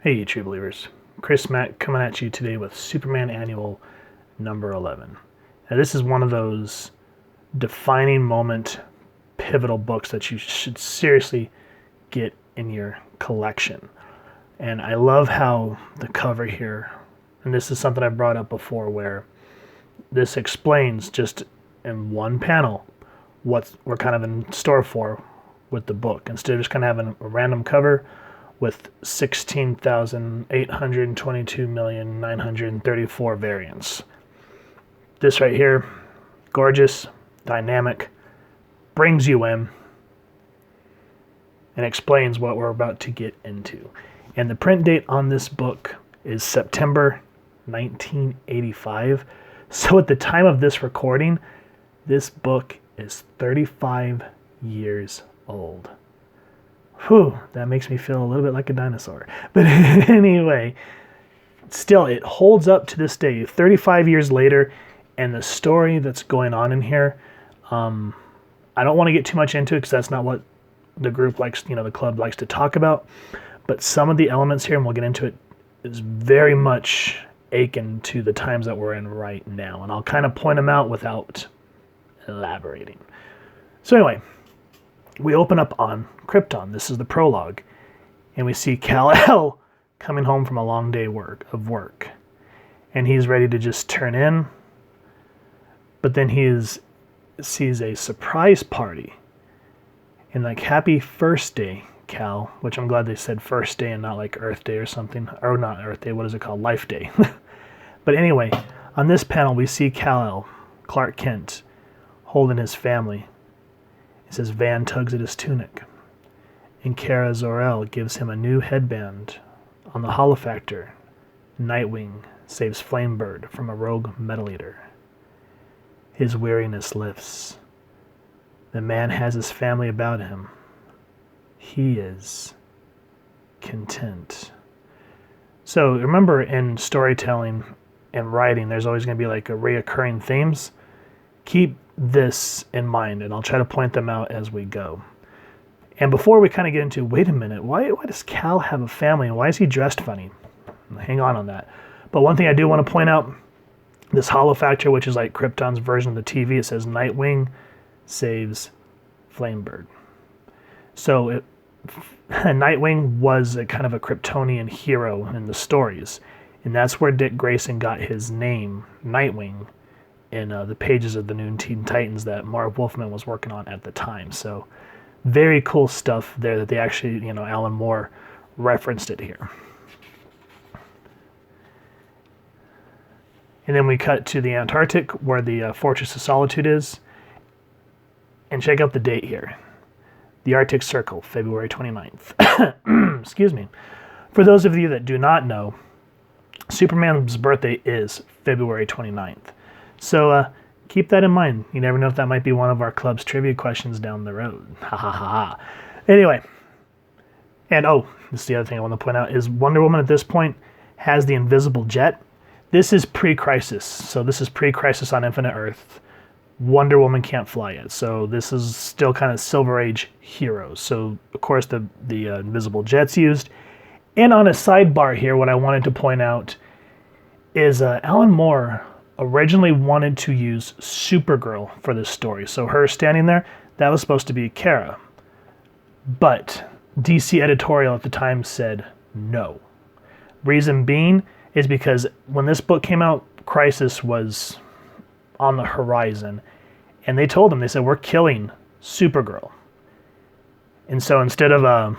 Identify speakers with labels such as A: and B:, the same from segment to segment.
A: Hey, true believers. Chris Mack coming at you today with Superman Annual number 11. Now, this is one of those defining moment, pivotal books that you should seriously get in your collection. And I love how the cover here, and this is something I brought up before, where this explains just in one panel what we're kind of in store for with the book. Instead of just kind of having a random cover with 16,822,934 variants. This right here, gorgeous, dynamic, brings you in, and explains what we're about to get into. And the print date on this book is September 1985. So at the time of this recording, this book is 35 years old. Whew, that makes me feel a little bit like a dinosaur. But anyway, still, it holds up to this day, 35 years later, and the story that's going on in here, I don't want to get too much into it because that's not what the group likes, the club likes to talk about. But some of the elements here, and we'll get into it, is very much akin to the times that we're in right now. And I'll kind of point them out without elaborating. So anyway, we open up on Krypton. This is the prologue. And we see Kal-El coming home from a long day of work. And he's ready to just turn in. But then he sees a surprise party. And like, happy first day, Cal, which I'm glad they said first day and not like Earth Day or something. Or not Earth Day, what is it called? Life Day. But anyway, on this panel we see Kal-El, Clark Kent, holding his family. It says Van tugs at his tunic. And Kara Zor-El gives him a new headband. On the Holofactor, Nightwing saves Flamebird from a rogue Metal Eater. His weariness lifts. The man has his family about him. He is content. So remember, in storytelling and writing, there's always going to be like a reoccurring themes. Keep this in mind, and I'll try to point them out as we go. And before we kind of get into, wait a minute, why does Cal have a family, and why is he dressed funny? Hang on that. But one thing I do want to point out, this Holofactor, which is like Krypton's version of the TV, it says Nightwing saves Flamebird. So Nightwing was a kind of a Kryptonian hero in the stories, and that's where Dick Grayson got his name, Nightwing, in the pages of the new Teen Titans that Marv Wolfman was working on at the time. So very cool stuff there that they actually, Alan Moore referenced it here. And then we cut to the Antarctic where the Fortress of Solitude is. And check out the date here. The Arctic Circle, February 29th. Excuse me. For those of you that do not know, Superman's birthday is February 29th. So keep that in mind. You never know if that might be one of our club's trivia questions down the road. Ha ha ha ha. Anyway. And this is the other thing I want to point out, is Wonder Woman at this point has the invisible jet. This is pre-Crisis. So this is pre-Crisis on Infinite Earth. Wonder Woman can't fly yet. So this is still kind of Silver Age heroes. So, of course, the invisible jet's used. And on a sidebar here, what I wanted to point out is Alan Moore originally wanted to use Supergirl for this story. So her standing there, that was supposed to be Kara. But DC editorial at the time said no. Reason being is because when this book came out, Crisis was on the horizon. And they told him, they said, we're killing Supergirl. And so instead of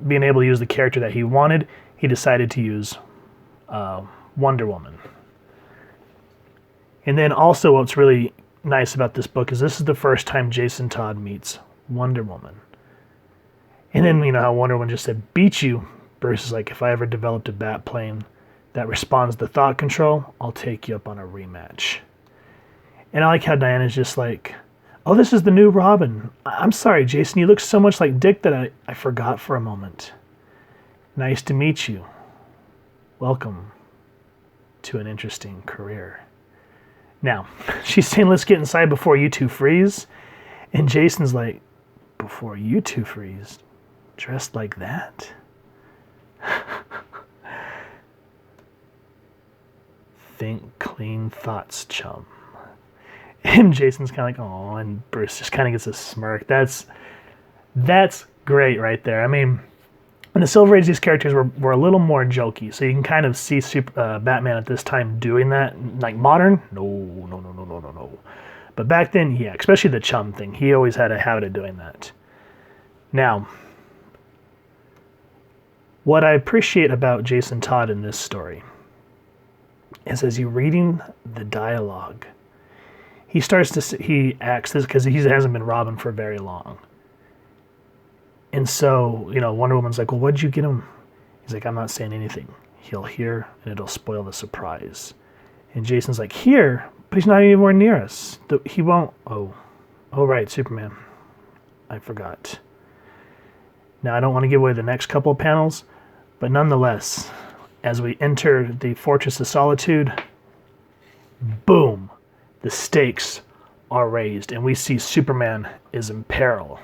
A: being able to use the character that he wanted, he decided to use Wonder Woman. And then also what's really nice about this book is this is the first time Jason Todd meets Wonder Woman. And then, how Wonder Woman just said, beat you. Bruce is like, if I ever developed a bat plane that responds to thought control, I'll take you up on a rematch. And I like how Diana's just like, oh, this is the new Robin. I'm sorry, Jason, you look so much like Dick that I forgot for a moment. Nice to meet you. Welcome to an interesting career. Now, she's saying, let's get inside before you two freeze. And Jason's like, before you two freeze? Dressed like that? Think clean thoughts, chum. And Jason's kind of like, oh, and Bruce just kind of gets a smirk. That's great right there. I mean, in the Silver Age, these characters were a little more jokey, so you can kind of see Batman at this time doing that. Like modern, no. But back then, yeah, especially the chum thing, he always had a habit of doing that. Now, what I appreciate about Jason Todd in this story is as you're reading the dialogue, he acts this because he hasn't been Robin for very long. And so, Wonder Woman's like, well, what'd you get him? He's like, I'm not saying anything. He'll hear, and it'll spoil the surprise. And Jason's like, here? But he's not anywhere near us. He won't. Oh, right, Superman. I forgot. Now, I don't want to give away the next couple of panels, but nonetheless, as we enter the Fortress of Solitude, boom, the stakes are raised, and we see Superman is in peril.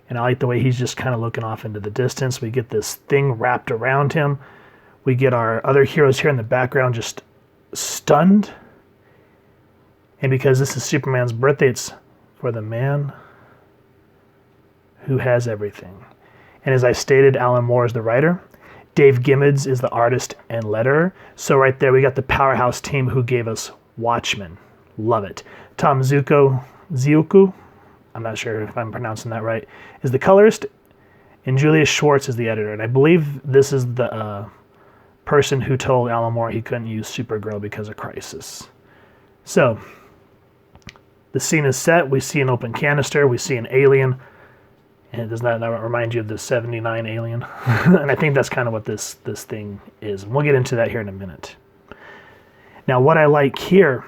A: And I like the way he's just kind of looking off into the distance. We get this thing wrapped around him. We get our other heroes here in the background just stunned. And because this is Superman's birthday, it's for the man who has everything. And as I stated, Alan Moore is the writer. Dave Gimmons is the artist and letterer. So right there, we got the powerhouse team who gave us Watchmen. Love it. Tom Ziuku, I'm not sure if I'm pronouncing that right, is the colorist, and Julius Schwartz is the editor. And I believe this is the person who told Alan Moore he couldn't use Supergirl because of Crisis. So, the scene is set. We see an open canister. We see an alien. And does that remind you of the 79 alien? And I think that's kind of what this thing is. And we'll get into that here in a minute. Now, what I like here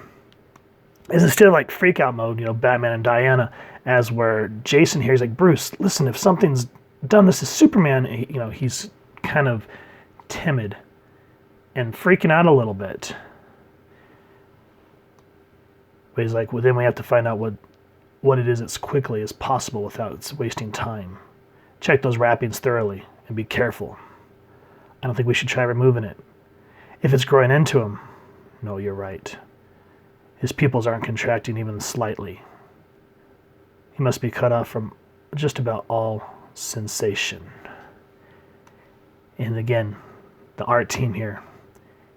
A: is instead of like freak out mode, Batman and Diana, as where Jason here is like, Bruce, listen, if something's done this to Superman, he's kind of timid and freaking out a little bit. But he's like, well, then we have to find out what it is as quickly as possible without wasting time. Check those wrappings thoroughly and be careful. I don't think we should try removing it. If it's growing into him, no, you're right. His pupils aren't contracting even slightly. He must be cut off from just about all sensation. And again, the art team here,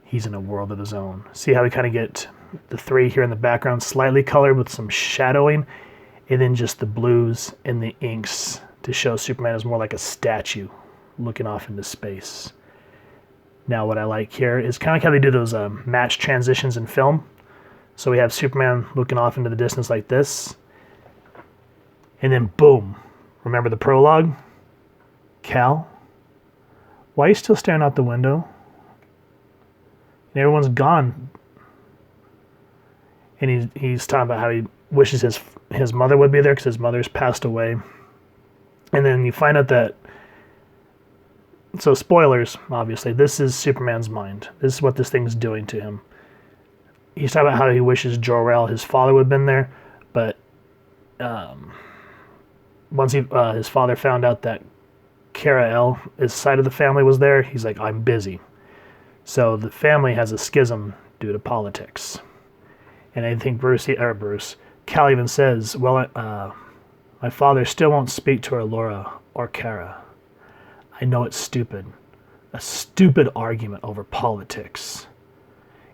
A: he's in a world of his own. See how we kind of get the three here in the background slightly colored with some shadowing, and then just the blues and the inks to show Superman is more like a statue looking off into space. Now what I like here is kind of how they do those match transitions in film. So we have Superman looking off into the distance like this, and then boom. Remember the prologue? Cal? Why are you still staring out the window? And everyone's gone. And he's talking about how he wishes his mother would be there because his mother's passed away. And then you find out that, so spoilers, obviously, this is Superman's mind. This is what this thing's doing to him. He's talking about how he wishes Jor-El, his father, would have been there, but once his father found out that Kara-El, his side of the family, was there, he's like, I'm busy. So the family has a schism due to politics. And I think Cal even says, well, my father still won't speak to her Laura or Kara. I know it's stupid. A stupid argument over politics.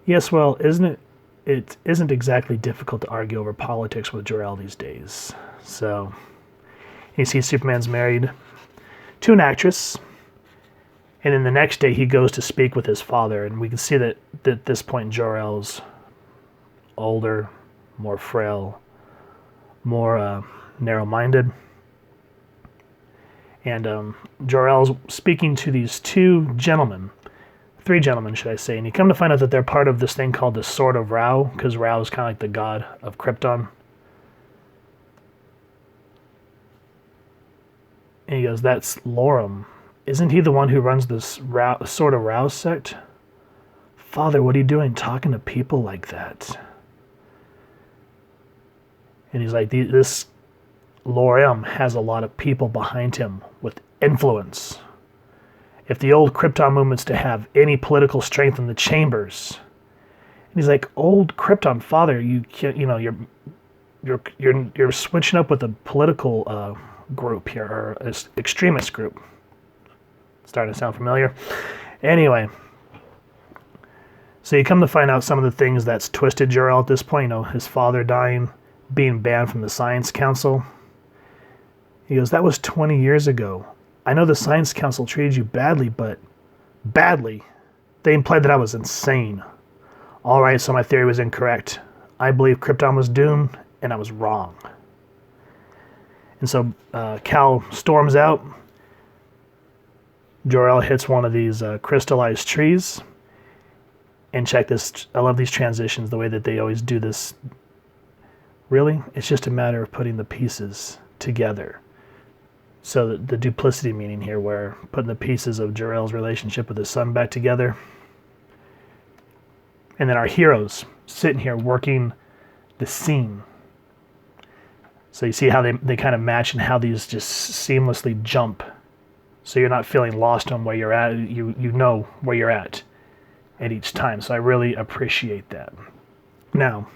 A: Yes, well, it isn't exactly difficult to argue over politics with Jor-El these days. So, you see Superman's married to an actress, and then the next day he goes to speak with his father, and we can see that at this point Jor-El's older, more frail, more narrow-minded. And Jor-El's speaking to these three gentlemen, should I say, and you come to find out that they're part of this thing called the Sword of Rao, because Rao is kind of like the god of Krypton. And he goes, that's Loram. Isn't he the one who runs this Sword of Rao sect? Father, what are you doing talking to people like that? And he's like, this Loram has a lot of people behind him with influence. If the old Krypton movement's to have any political strength in the chambers, he's like, old Krypton father, you can't, you know, you're switching up with a political group here, or an extremist group. Starting to sound familiar. Anyway, so you come to find out some of the things that's twisted Jor-El at this point. You know, his father dying, being banned from the Science Council. He goes, that was 20 years ago. I know the Science Council treated you badly, but badly. They implied that I was insane. All right, so my theory was incorrect. I believe Krypton was doomed, and I was wrong. And so Cal storms out. Jor-El hits one of these crystallized trees. And check this. I love these transitions, the way that they always do this. Really? It's just a matter of putting the pieces together. So the duplicity meaning here, where putting the pieces of Jor-El's relationship with his son back together. And then our heroes sitting here working the scene. So you see how they kind of match and how these just seamlessly jump. So you're not feeling lost on where you're at. You know where you're at each time. So I really appreciate that. Now,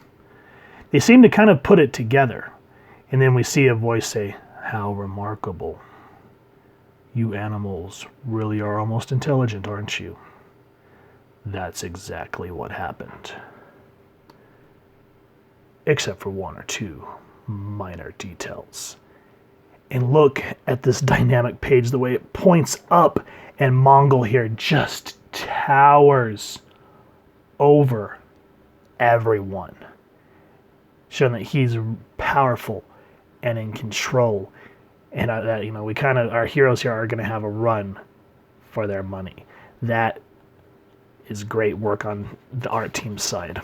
A: they seem to kind of put it together. And then we see a voice say, how remarkable. You animals really are almost intelligent, aren't you? That's exactly what happened. Except for one or two minor details. And look at this dynamic page, the way it points up, and Mongol here just towers over everyone, showing that he's powerful and in control. And that, you know, we kind of, our heroes here are going to have a run for their money. That is great work on the art team's side.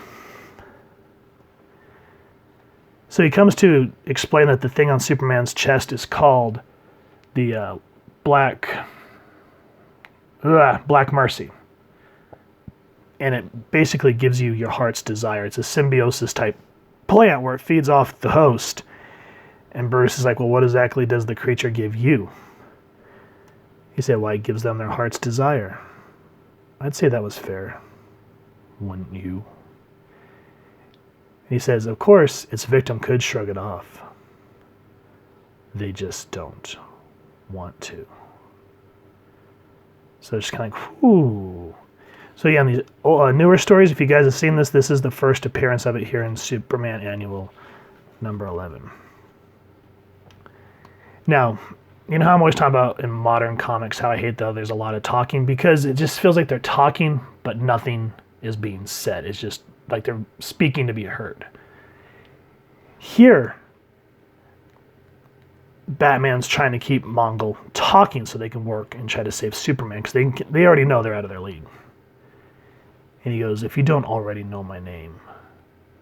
A: So he comes to explain that the thing on Superman's chest is called the Black Mercy. And it basically gives you your heart's desire. It's a symbiosis type plant where it feeds off the host. And Bruce is like, well, what exactly does the creature give you? He said, well, it gives them their heart's desire. I'd say that was fair. Wouldn't you? He says, of course, its victim could shrug it off. They just don't want to. So it's kind of like, whoo. So yeah, in these newer stories, if you guys have seen this, this is the first appearance of it here in Superman Annual number 11. Now, you know how I'm always talking about in modern comics how I hate that there's a lot of talking, because it just feels like they're talking, but nothing is being said. It's just like they're speaking to be heard. Here, Batman's trying to keep Mongol talking so they can work and try to save Superman, because they already know they're out of their league. And he goes, if you don't already know my name,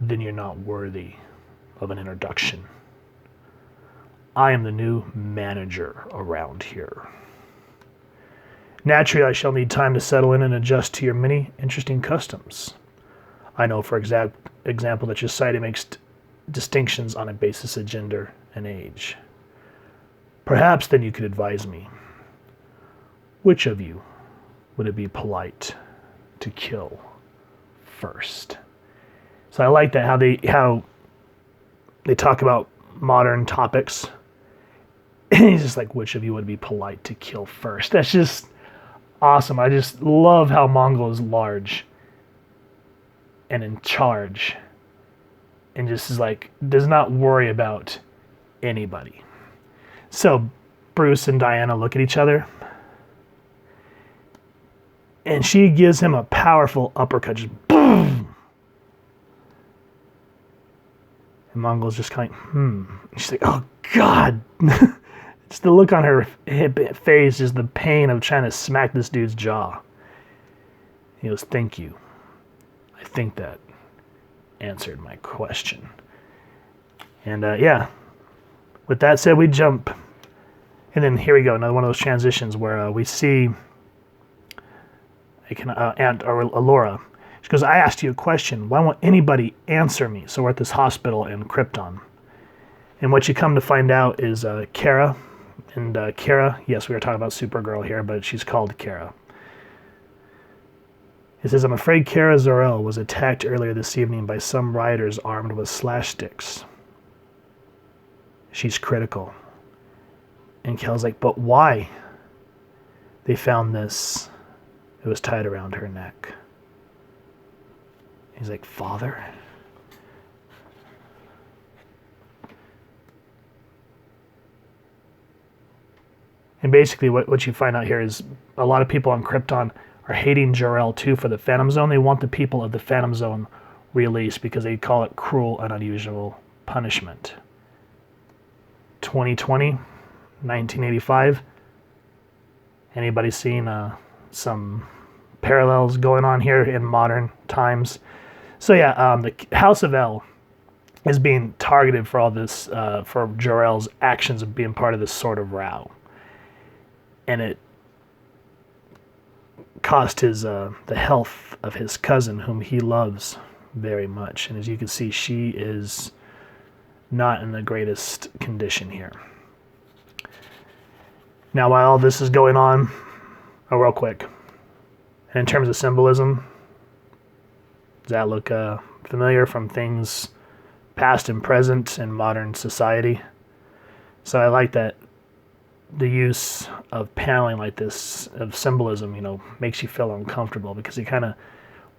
A: then you're not worthy of an introduction. I am the new manager around here. Naturally, I shall need time to settle in and adjust to your many interesting customs. I know, for example, that your society makes distinctions on a basis of gender and age. Perhaps then you could advise me. Which of you would it be polite to kill first? So I like that how they talk about modern topics. And he's just like, which of you would be polite to kill first? That's just awesome. I just love how Mongol is large and in charge and just is like, does not worry about anybody. So Bruce and Diana look at each other, and she gives him a powerful uppercut, just boom. And Mongol's just kind of She's like, oh God. Just the look on her face, just the pain of trying to smack this dude's jaw. He goes, thank you. I think that answered my question. And yeah, with that said, we jump. And then here we go, another one of those transitions where we see Aunt or Alora. She goes, I asked you a question. Why won't anybody answer me? So we're at this hospital in Krypton. And what you come to find out is Kara. And Kara, yes, we were talking about Supergirl here, but she's called Kara. It says, I'm afraid Kara Zor-El was attacked earlier this evening by some riders armed with slash sticks. She's critical. And Kel's like, but why? They found this. It was tied around her neck. He's like, Father? And basically what you find out here is a lot of people on Krypton are hating Jor-El too for the Phantom Zone. They want the people of the Phantom Zone released because they call it cruel and unusual punishment. 2020, 1985. Anybody seen some parallels going on here in modern times? So yeah, the House of El is being targeted for all this, for Jor-El's actions of being part of the Sword of Rao. And it cost his the health of his cousin, whom he loves very much. And as you can see, she is not in the greatest condition here. Now, while all this is going on, real quick, and in terms of symbolism, does that look familiar from things past and present in modern society? So I like that the use of paneling like this, of symbolism, makes you feel uncomfortable because it kind of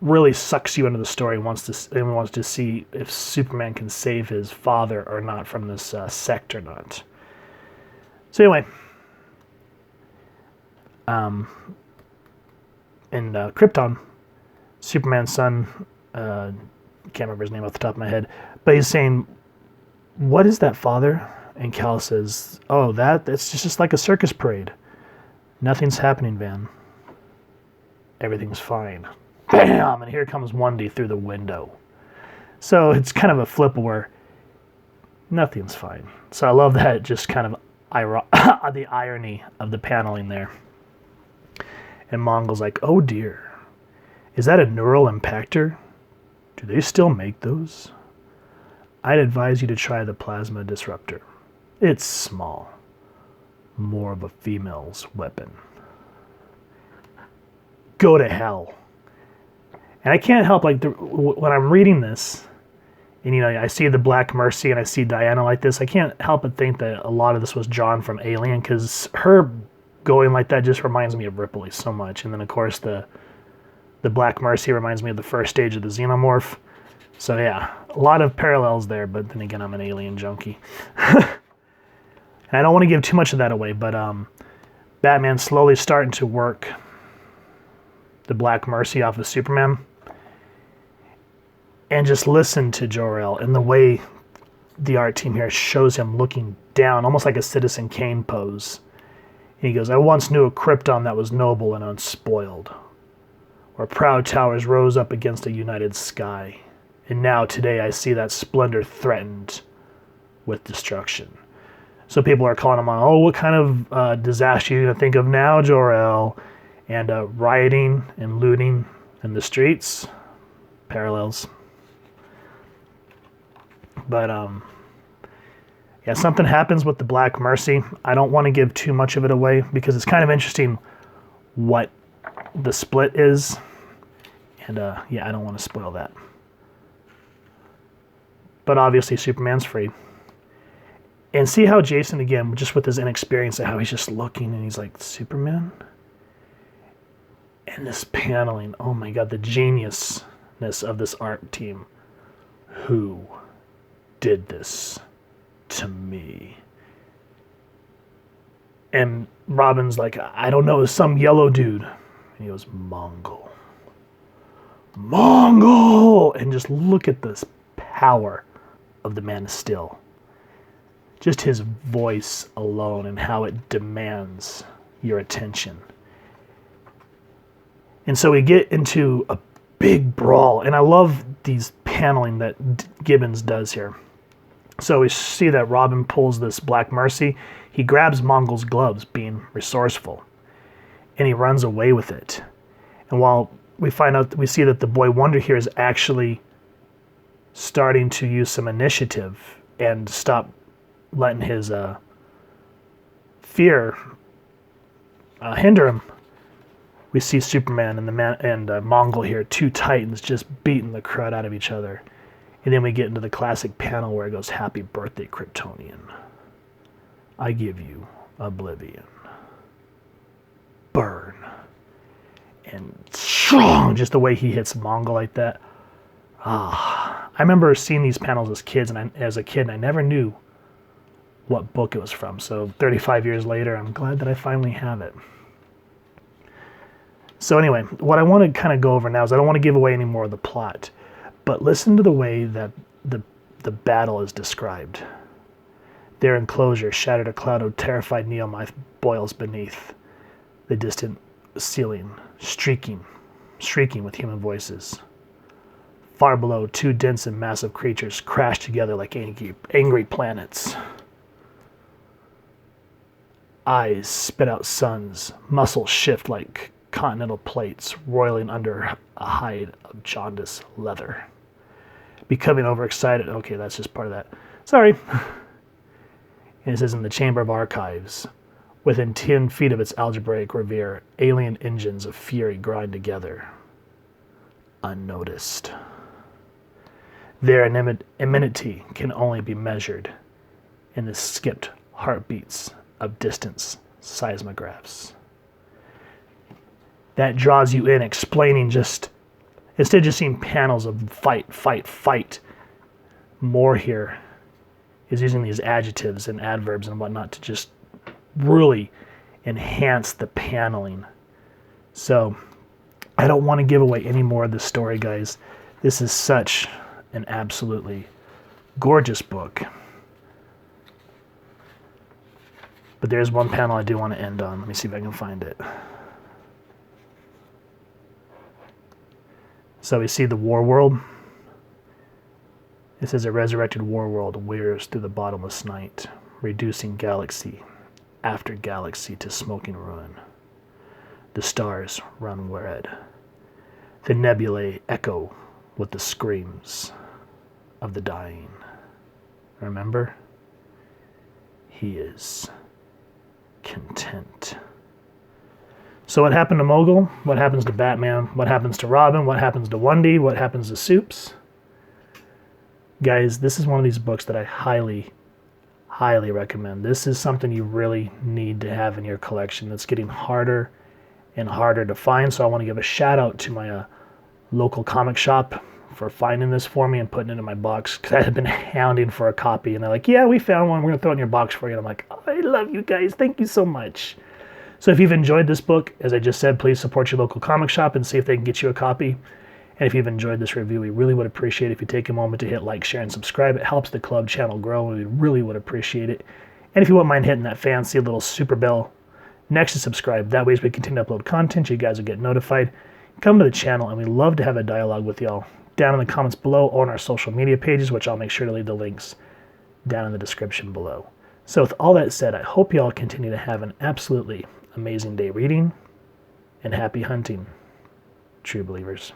A: really sucks you into the story and wants to see if Superman can save his father or not from this sect or not. So anyway, in Krypton, Superman's son, can't remember his name off the top of my head, but he's saying, what is that, Father? And Kal says, oh, that's just like a circus parade. Nothing's happening, Van. Everything's fine. Bam! And here comes Wendy through the window. So it's kind of a flip where nothing's fine. So I love that, just kind of the irony of the paneling there. And Mongol's like, oh dear. Is that a neural impactor? Do they still make those? I'd advise you to try the plasma disruptor. It's small. More of a female's weapon. Go to hell. And I can't help, when I'm reading this, and I see the Black Mercy and I see Diana like this, I can't help but think that a lot of this was drawn from Alien, because her going like that just reminds me of Ripley so much. And then, of course, the Black Mercy reminds me of the first stage of the Xenomorph. So yeah, a lot of parallels there, but then again, I'm an Alien junkie. And I don't want to give too much of that away, but Batman's slowly starting to work the Black Mercy off of Superman. And just listen to Jor-El and the way the art team here shows him looking down, almost like a Citizen Kane pose. And he goes, I once knew a Krypton that was noble and unspoiled, where proud towers rose up against a united sky. And now, today, I see that splendor threatened with destruction. So people are calling him on, oh, what kind of disaster are you going to think of now, Jor-El? And rioting and looting in the streets. Parallels. But, yeah, something happens with the Black Mercy. I don't want to give too much of it away because it's kind of interesting what the split is. And, yeah, I don't want to spoil that. But obviously Superman's free. And see how Jason, again, just with his inexperience, how he's just looking and he's like, Superman? And this paneling, oh my God, the geniusness of this art team. Who did this to me? And Robin's like, I don't know, some yellow dude. And he goes, Mongol. Mongol! And just look at this power of the Man of Steel. Just his voice alone and how it demands your attention. And so we get into a big brawl. And I love these paneling that Gibbons does here. So we see that Robin pulls this Black Mercy. He grabs Mongol's gloves, being resourceful. And he runs away with it. And while we see that the boy Wonder here is actually starting to use some initiative and stop letting his fear hinder him. we see Superman and Mongol here, two titans just beating the crud out of each other. And then we get into the classic panel where it goes, "Happy birthday, Kryptonian. I give you oblivion. Burn." And strong, just the way he hits Mongol like that. I remember seeing these panels as a kid, and I never knew what book it was from. So 35 years later, I'm glad that I finally have it. So anyway, what I want to kind of go over now is I don't want to give away any more of the plot, but listen to the way that the battle is described. Their enclosure shattered, a cloud of terrified neomyth boils beneath the distant ceiling, shrieking with human voices. Far below, two dense and massive creatures crash together like angry planets. Eyes spit out suns, muscles shift like continental plates roiling under a hide of jaundiced leather. Becoming overexcited. Okay, that's just part of that. Sorry. And it says, in the Chamber of Archives, within 10 feet of its algebraic revere, alien engines of fury grind together, unnoticed. Their imminency can only be measured in the skipped heartbeats of distance seismographs. That draws you in, explaining just, instead of just seeing panels of fight, more here is using these adjectives and adverbs and whatnot to just really enhance the paneling. So I don't want to give away any more of the story, guys. This is such an absolutely gorgeous book. But there's one panel I do want to end on. Let me see if I can find it. So we see the war world. It says, a resurrected war world wears through the bottomless night, reducing galaxy after galaxy to smoking ruin. The stars run red. The nebulae echo with the screams of the dying. Remember? He is content. So what happened to Mogul? What happens to Batman? What happens to Robin? What happens to Wendy? What happens to Supes? Guys, this is one of these books that I highly recommend. This is something you really need to have in your collection. It's getting harder and harder to find, so I want to give a shout out to my local comic shop for finding this for me and putting it in my box, because I had been hounding for a copy, and they're like, yeah, we found one, we're going to throw it in your box for you. And I'm like, oh, I love you guys, thank you so much. So if you've enjoyed this book, as I just said, please support your local comic shop and see if they can get you a copy. And if you've enjoyed this review, we really would appreciate it if you take a moment to hit like, share, and subscribe. It helps the club channel grow, and we really would appreciate it. And if you wouldn't mind hitting that fancy little super bell next to subscribe, that way as we continue to upload content, you guys will get notified. Come to the channel, and we love to have a dialogue with y'all down in the comments below or on our social media pages, which I'll make sure to leave the links down in the description below. So with all that said, I hope y'all continue to have an absolutely amazing day reading, and happy hunting, true believers.